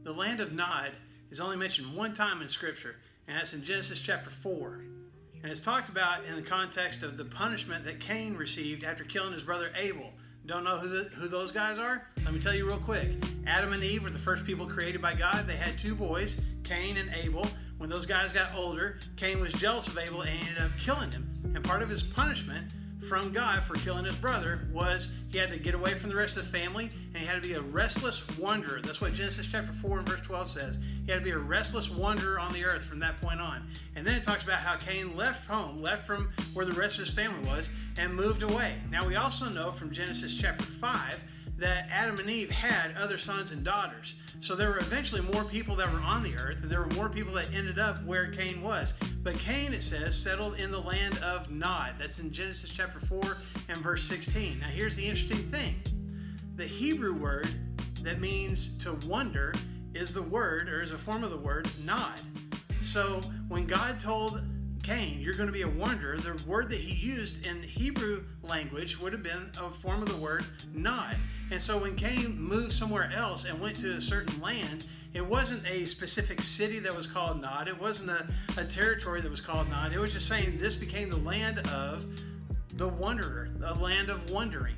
the land of Nod is only mentioned one time in Scripture, and that's in Genesis chapter 4. And it's talked about in the context of the punishment that Cain received after killing his brother Abel. Don't know who those guys are? Let me tell you real quick. Adam and Eve were the first people created by God. They had two boys, Cain and Abel. When those guys got older, Cain was jealous of Abel and he ended up killing him. And part of his punishment from God for killing his brother was he had to get away from the rest of the family, and he had to be a restless wanderer. That's what Genesis chapter 4 and verse 12 says. He had to be a restless wanderer on the earth from that point on. And then it talks about how Cain left home, left from where the rest of his family was, and moved away. Now we also know from Genesis chapter 5 that Adam and Eve had other sons and daughters. So there were eventually more people that were on the earth, and there were more people that ended up where Cain was. But Cain, it says, settled in the land of Nod. That's in Genesis chapter 4 and verse 16. Now here's the interesting thing. The Hebrew word that means to wonder is the word, or is a form of the word, Nod. So when God told Cain, you're going to be a wanderer, the word that he used in Hebrew language would have been a form of the word Nod. And so when Cain moved somewhere else and went to a certain land, it wasn't a specific city that was called Nod. It wasn't a territory that was called Nod. It was just saying this became the land of the wanderer, the land of wandering.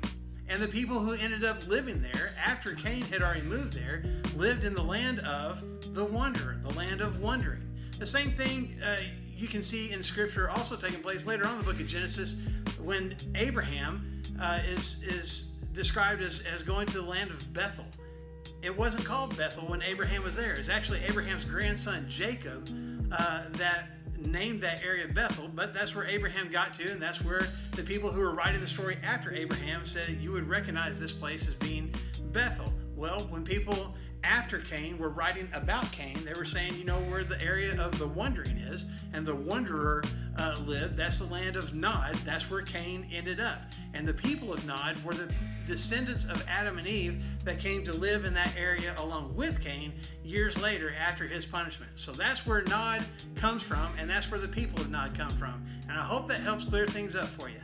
And the people who ended up living there after Cain had already moved there lived in the land of the wanderer, the land of wandering. The same thing you can see in Scripture also taking place later on in the book of Genesis when Abraham is described as going to the land of Bethel. It wasn't called Bethel when Abraham was there. It's actually Abraham's grandson Jacob that named that area Bethel, but that's where Abraham got to, and that's where the people who were writing the story after Abraham said you would recognize this place as being Bethel. Well, when people after Cain were writing about Cain, they were saying, you know, where the area of the wandering is, and the wanderer lived, that's the land of Nod. That's where Cain ended up. And the people of Nod were the descendants of Adam and Eve that came to live in that area along with Cain years later after his punishment. So that's where Nod comes from, and that's where the people of Nod come from. And I hope that helps clear things up for you.